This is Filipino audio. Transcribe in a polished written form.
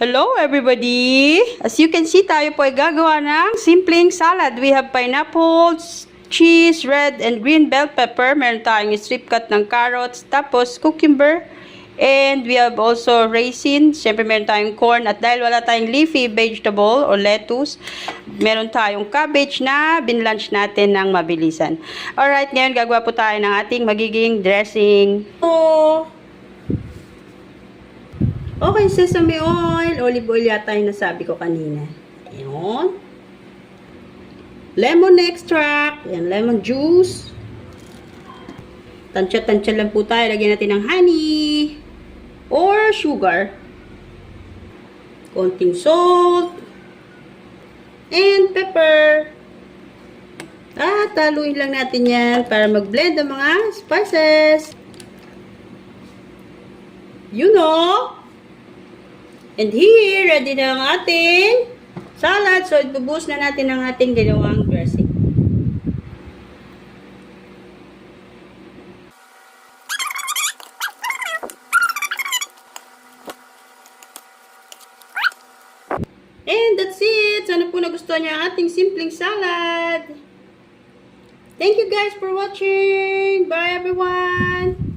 Hello everybody! As you can see, tayo po ay gagawa ng simpleng salad. We have pineapples, cheese, red and green bell pepper. Meron tayong strip cut ng carrots, tapos cucumber. And we have also raisins. Siyempre meron tayong corn. At dahil wala tayong leafy vegetable or lettuce, meron tayong cabbage na binlunch natin ng mabilisan. Alright, ngayon gagawa po tayo ng ating magiging dressing. Okay, sesame oil, olive oil yata yung nasabi ko kanina. Ayan. Lemon extract, ayan, lemon juice. Tansya-tansya lang po tayo. Lagyan natin ng honey or sugar. Konting salt and pepper. At haluin lang natin yan para mag-blend ang mga spices. You know. And here, ready na ang ating salad. So, ibubuhos na natin ang ating ginawang dressing. And that's it. Sana po nagustuhan niyo ang ating simpleng salad. Thank you guys for watching. Bye everyone.